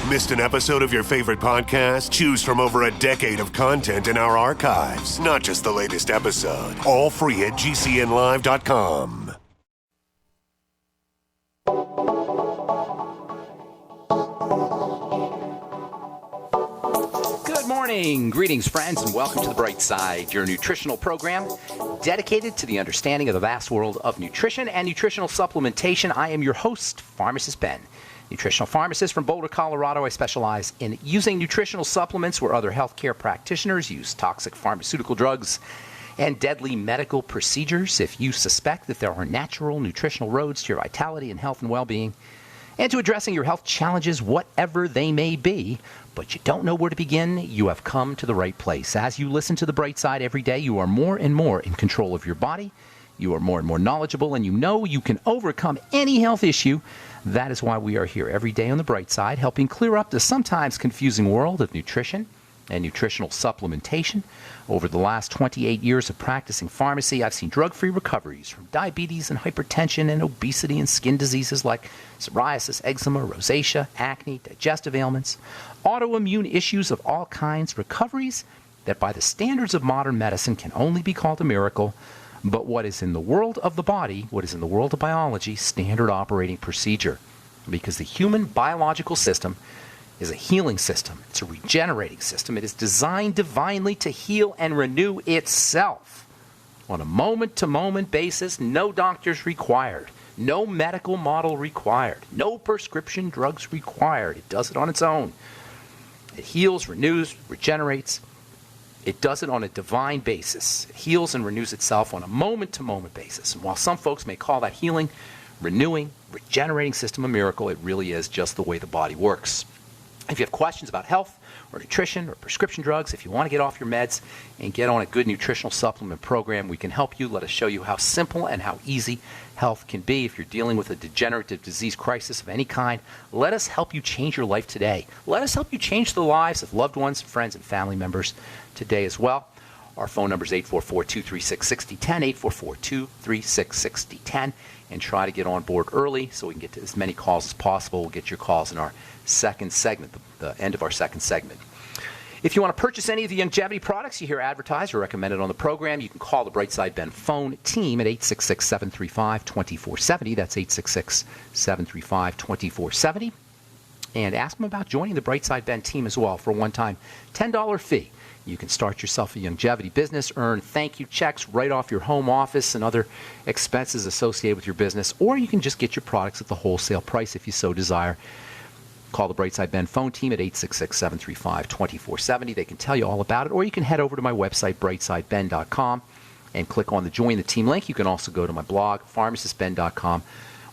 Missed an episode of your favorite podcast? Choose from over a decade of content in our archives, not just the latest episode. All free at GCNlive.com. Good morning. Greetings, friends, and welcome to The Bright Side, your nutritional program dedicated to the understanding of the vast world of nutrition and nutritional supplementation. I am your host, Pharmacist Ben. Nutritional pharmacist from Boulder, Colorado. I specialize in using nutritional supplements where other healthcare practitioners use toxic pharmaceutical drugs and deadly medical procedures. If you suspect that there are natural nutritional roads to your vitality and health and well-being, and to addressing your health challenges, whatever they may be, but you don't know where to begin, you have come to the right place. As you listen to The Bright Side every day, you are more and more in control of your body. You are more and more knowledgeable, and you know you can overcome any health issue. That is why we are here every day on The Bright Side, helping clear up the sometimes confusing world of nutrition and nutritional supplementation. Over the last 28 years of practicing pharmacy, I've seen drug-free recoveries from diabetes and hypertension and obesity and skin diseases like psoriasis, eczema, rosacea, acne, digestive ailments, autoimmune issues of all kinds, recoveries that by the standards of modern medicine can only be called a miracle. But what is in the world of the body, what is in the world of biology, standard operating procedure. Because the human biological system is a healing system. It's a regenerating system. It is designed divinely to heal and renew itself on a moment-to-moment basis. No doctors required. No medical model required. No prescription drugs required. It does it on its own. It heals, renews, regenerates. It does it on a divine basis. It heals and renews itself on a moment-to-moment basis. And while some folks may call that healing, renewing, regenerating system a miracle, it really is just the way the body works. If you have questions about health or nutrition or prescription drugs, if you want to get off your meds and get on a good nutritional supplement program, we can help you. Let us show you how simple and how easy health can be. If you're dealing with a degenerative disease crisis of any kind, let us help you change your life today. Let us help you change the lives of loved ones, friends, and family members today as well. Our phone number is 844-236-6010, 844-236-6010, and try to get on board early so we can get to as many calls as possible. We'll get your calls in our second segment, the end of our second segment. If you want to purchase any of the longevity products you hear advertised or recommended on the program, you can call the Brightside Ben phone team at 866-735-2470. That's 866-735-2470. And ask them about joining the Brightside Ben team as well for a one-time $10 fee. You can start yourself a longevity business, earn thank you checks right off your home office and other expenses associated with your business, or you can just get your products at the wholesale price if you so desire. Call the Brightside Ben phone team at 866-735-2470. They can tell you all about it, or you can head over to my website, brightsideben.com, and click on the Join the Team link. You can also go to my blog, pharmacistben.com,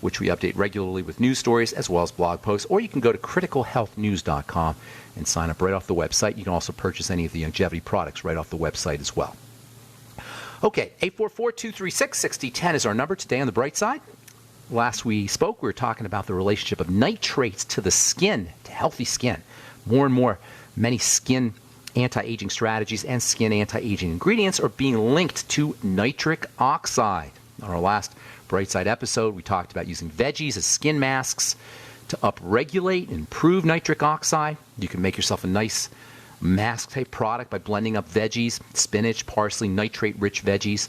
which we update regularly with news stories as well as blog posts, or you can go to criticalhealthnews.com and sign up right off the website. You can also purchase any of the longevity products right off the website as well. Okay, 844-236-6010 is our number today on the Bright Side. Last we spoke, we were talking about the relationship of nitrates to the skin, to healthy skin. More and more, many skin anti-aging strategies and skin anti-aging ingredients are being linked to nitric oxide. On our last Bright Side episode, we talked about using veggies as skin masks to upregulate and improve nitric oxide. You can make yourself a nice mask-type product by blending up veggies, spinach, parsley, nitrate-rich veggies.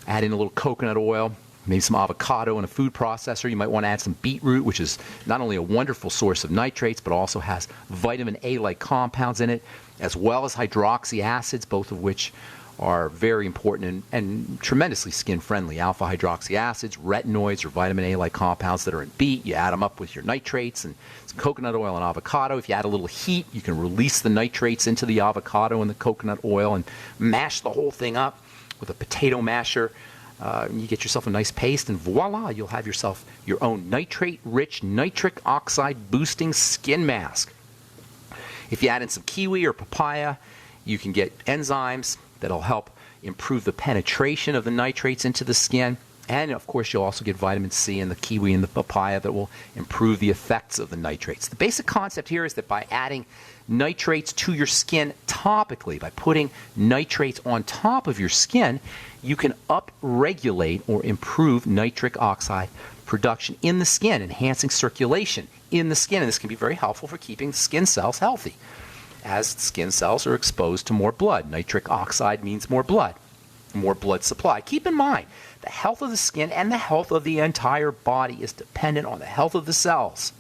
Add in a little coconut oil, maybe some avocado in a food processor. You might want to add some beetroot, which is not only a wonderful source of nitrates, but also has vitamin A-like compounds in it, as well as hydroxy acids, both of which are very important and tremendously skin-friendly. Alpha-hydroxy acids, retinoids, or vitamin A-like compounds that are in beet. You add them up with your nitrates and some coconut oil and avocado. If you add a little heat, you can release the nitrates into the avocado and the coconut oil and mash the whole thing up with a potato masher. You get yourself a nice paste, and voila, you'll have yourself your own nitrate-rich, nitric oxide-boosting skin mask. If you add in some kiwi or papaya, you can get enzymes that'll help improve the penetration of the nitrates into the skin. And, of course, you'll also get vitamin C in the kiwi and the papaya that will improve the effects of the nitrates. The basic concept here is that by adding nitrates to your skin topically, by putting nitrates on top of your skin, you can upregulate or improve nitric oxide production in the skin, enhancing circulation in the skin. And this can be very helpful for keeping skin cells healthy, as skin cells are exposed to more blood. Nitric oxide means more blood supply. Keep in mind, the health of the skin and the health of the entire body is dependent on the health of the cells.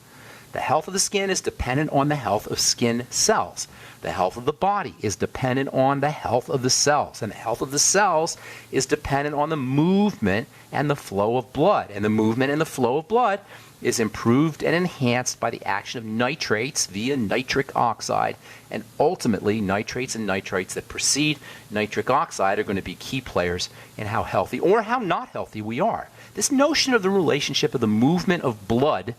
The health of the skin is dependent on the health of skin cells. The health of the body is dependent on the health of the cells. And the health of the cells is dependent on the movement and the flow of blood. And the movement and the flow of blood is improved and enhanced by the action of nitrates via nitric oxide. And ultimately, nitrates and nitrites that precede nitric oxide are going to be key players in how healthy or how not healthy we are. This notion of the relationship of the movement of blood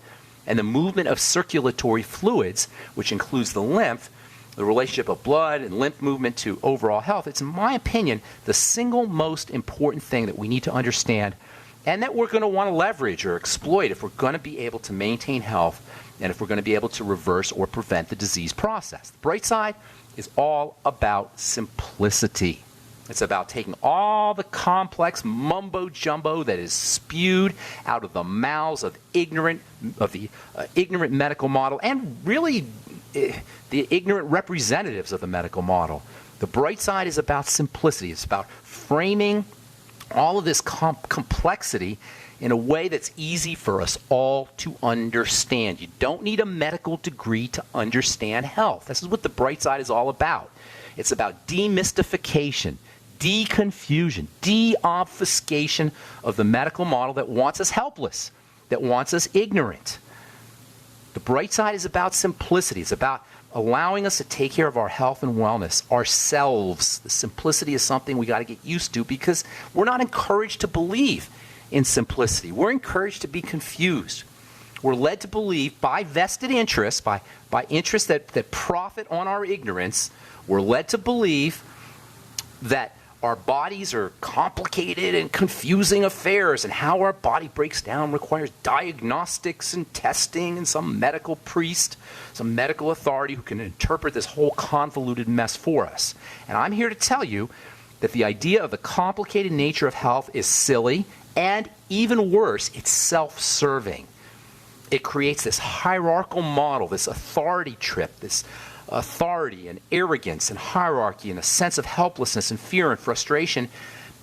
and the movement of circulatory fluids, which includes the lymph, the relationship of blood and lymph movement to overall health, it's, in my opinion, the single most important thing that we need to understand and that we're going to want to leverage or exploit if we're going to be able to maintain health and if we're going to be able to reverse or prevent the disease process. The bright side is all about simplicity. It's about taking all the complex mumbo-jumbo that is spewed out of the mouths of the ignorant medical model and really the ignorant representatives of the medical model. The bright side is about simplicity. It's about framing all of this complexity in a way that's easy for us all to understand. You don't need a medical degree to understand health. This is what the bright side is all about. It's about demystification, deconfusion, deobfuscation of the medical model that wants us helpless, that wants us ignorant. The bright side is about simplicity. It's about allowing us to take care of our health and wellness ourselves. The simplicity is something we got to get used to because we're not encouraged to believe in simplicity. We're encouraged to be confused. We're led to believe by vested interests, by interests that profit on our ignorance, we're led to believe that our bodies are complicated and confusing affairs, and how our body breaks down requires diagnostics and testing and some medical priest, some medical authority who can interpret this whole convoluted mess for us. And I'm here to tell you that the idea of the complicated nature of health is silly, and even worse, it's self-serving. It creates this hierarchical model, this authority trip, this authority and arrogance and hierarchy and a sense of helplessness and fear and frustration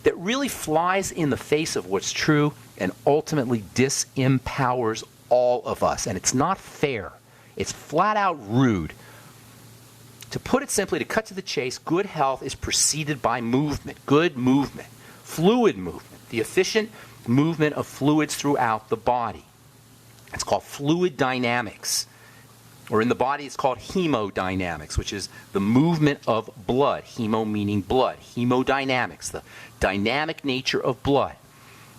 that really flies in the face of what's true and ultimately disempowers all of us. And it's not fair. It's flat out rude. To put it simply, to cut to the chase, good health is preceded by movement, good movement, fluid movement, the efficient movement of fluids throughout the body. It's called fluid dynamics. Or in the body, it's called hemodynamics, which is the movement of blood. Hemo meaning blood. Hemodynamics, the dynamic nature of blood.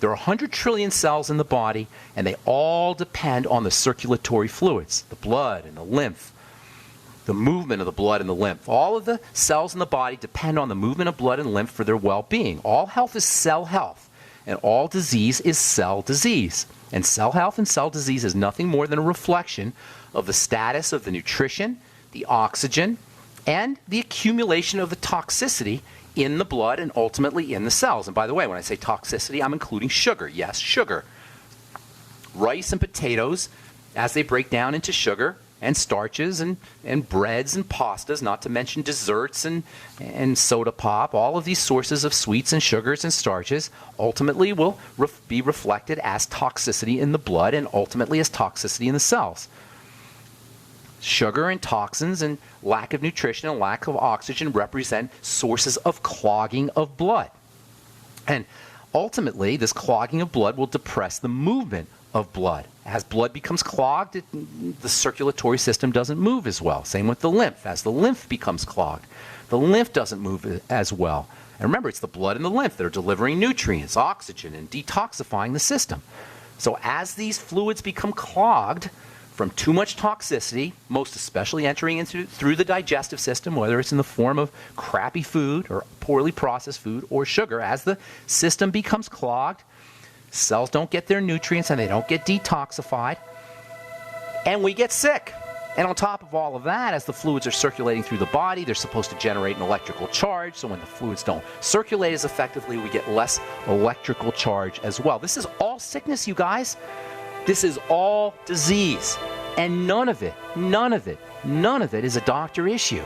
There are 100 trillion cells in the body, and they all depend on the circulatory fluids, the blood and the lymph, the movement of the blood and the lymph. All of the cells in the body depend on the movement of blood and lymph for their well-being. All health is cell health, and all disease is cell disease. And cell health and cell disease is nothing more than a reflection of the status of the nutrition, the oxygen, and the accumulation of the toxicity in the blood and ultimately in the cells. And by the way, when I say toxicity, I'm including sugar. Yes, sugar. Rice and potatoes, as they break down into sugar and starches and breads and pastas, not to mention desserts and soda pop, all of these sources of sweets and sugars and starches ultimately will be reflected as toxicity in the blood and ultimately as toxicity in the cells. Sugar and toxins and lack of nutrition and lack of oxygen represent sources of clogging of blood. And ultimately, this clogging of blood will depress the movement of blood. As blood becomes clogged, the circulatory system doesn't move as well. Same with the lymph. As the lymph becomes clogged, the lymph doesn't move as well. And remember, it's the blood and the lymph that are delivering nutrients, oxygen, and detoxifying the system. So as these fluids become clogged from too much toxicity, most especially entering through the digestive system, whether it's in the form of crappy food or poorly processed food or sugar, as the system becomes clogged, cells don't get their nutrients and they don't get detoxified, and we get sick. And on top of all of that, as the fluids are circulating through the body, they're supposed to generate an electrical charge. So when the fluids don't circulate as effectively, we get less electrical charge as well. This is all sickness, you guys. This is all disease, and none of it is a doctor issue.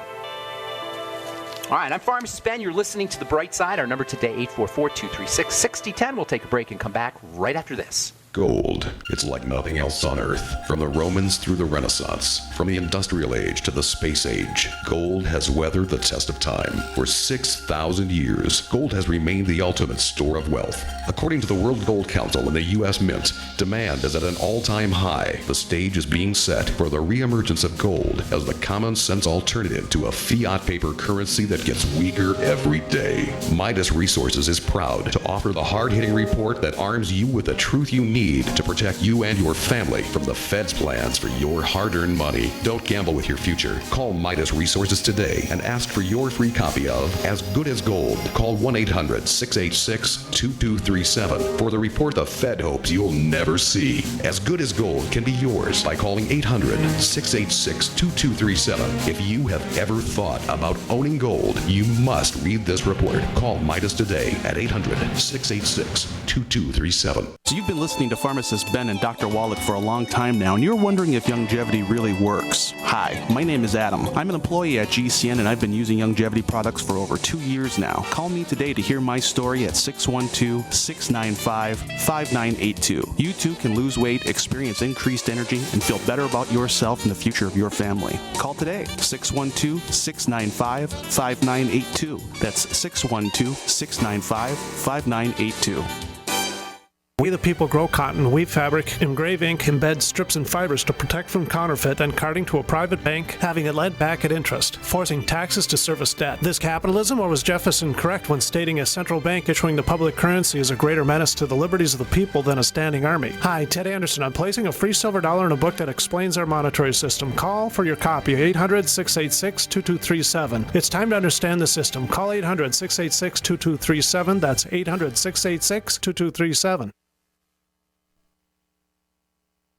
All right, I'm Pharmacist Ben. You're listening to The Bright Side. Our number today, 844-236-6010. We'll take a break and come back right after this. Gold. It's like nothing else on Earth. From the Romans through the Renaissance, from the Industrial Age to the Space Age, gold has weathered the test of time. For 6,000 years, gold has remained the ultimate store of wealth. According to the World Gold Council and the U.S. Mint, demand is at an all-time high. The stage is being set for the reemergence of gold as the common-sense alternative to a fiat paper currency that gets weaker every day. Midas Resources is proud to offer the hard-hitting report that arms you with the truth you need to protect you and your family from the Fed's plans for your hard-earned money. Don't gamble with your future. Call Midas Resources today and ask for your free copy of As Good as Gold. Call 1-800-686-2237 for the report the Fed hopes you'll never see. As Good as Gold can be yours by calling 800-686-2237. If you have ever thought about owning gold, you must read this report. Call Midas today at 800-686-2237. So you've been listening to Pharmacist Ben and Dr. Wallach for a long time now, and you're wondering if longevity really works. Hi, my name is Adam. I'm an employee at GCN, and I've been using longevity products for over 2 years now. Call me today to hear my story at 612-695-5982. You too can lose weight, experience increased energy, and feel better about yourself and the future of your family. Call today, 612-695-5982. That's 612-695-5982. We the people grow cotton, weave fabric, engrave ink, embed strips and fibers to protect from counterfeit, then carting to a private bank, having it lent back at interest, forcing taxes to service debt. This capitalism, or was Jefferson correct when stating a central bank issuing the public currency is a greater menace to the liberties of the people than a standing army? Hi, Ted Anderson. I'm placing a free silver dollar in a book that explains our monetary system. Call for your copy, 800-686-2237. It's time to understand the system. Call 800-686-2237. That's 800-686-2237.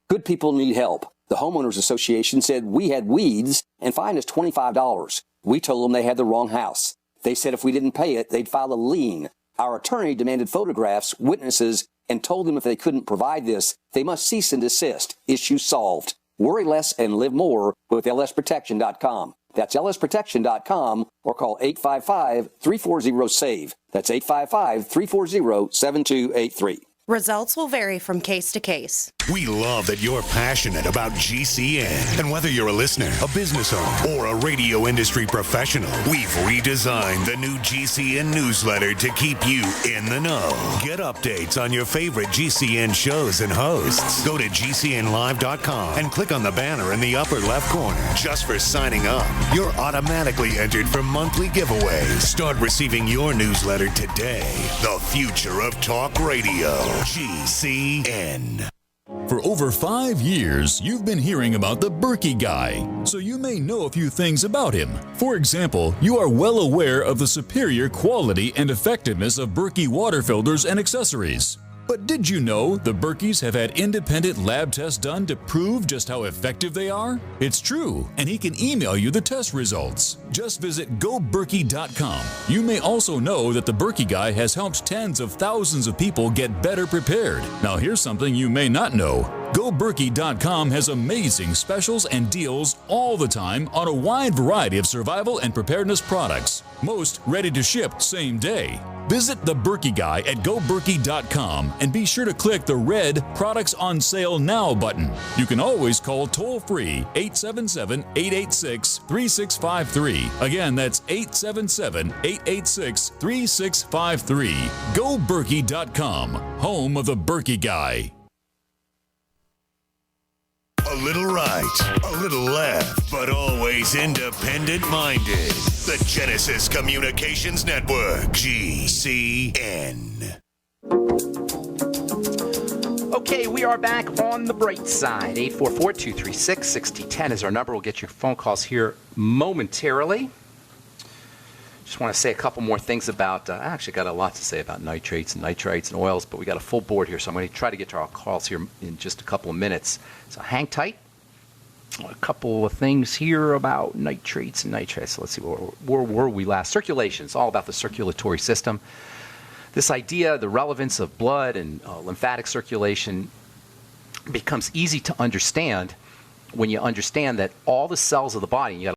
Good people need help. The Homeowners Association said we had weeds and fined us $25. We told them they had the wrong house. They said if we didn't pay it, they'd file a lien. Our attorney demanded photographs, witnesses, and told them if they couldn't provide this, they must cease and desist. Issue solved. Worry less and live more with lsprotection.com. That's lsprotection.com or call 855-340-SAVE. That's 855-340-7283. Results will vary from case to case. We love that you're passionate about GCN. And whether you're a listener, a business owner, or a radio industry professional, we've redesigned the new GCN newsletter to keep you in the know. Get updates on your favorite GCN shows and hosts. Go to GCNlive.com and click on the banner in the upper left corner. Just for signing up, you're automatically entered for monthly giveaways. Start receiving your newsletter today. The future of talk radio. GCN. For over 5 years, you've been hearing about the Berkey Guy, so you may know a few things about him. For example, you are well aware of the superior quality and effectiveness of Berkey water filters and accessories. But did you know the Berkeys have had independent lab tests done to prove just how effective they are? It's true, and he can email you the test results. Just visit goberkey.com. You may also know that the Berkey Guy has helped tens of thousands of people get better prepared. Now here's something you may not know. GoBerkey.com has amazing specials and deals all the time on a wide variety of survival and preparedness products. Most ready to ship same day. Visit the Berkey Guy at GoBerkey.com and be sure to click the red Products on Sale Now button. You can always call toll-free 877-886-3653. Again, that's 877-886-3653. GoBerkey.com, home of the Berkey Guy. A little right, a little left, but always independent-minded. The Genesis Communications Network, GCN. Okay, we are back on the bright side. 844-236-6010 is our number. We'll get your phone calls here momentarily. Just want to say a couple more things about, I actually got a lot to say about nitrates and nitrites and oils, but we got a full board here, so I'm going to try to get to our calls here in just a couple of minutes. So hang tight. A couple of things here about nitrates and nitrites. So let's see, where were we last? Circulation. It's all about the circulatory system. This idea, the relevance of blood and lymphatic circulation, becomes easy to understand when you understand that all the cells of the body, you got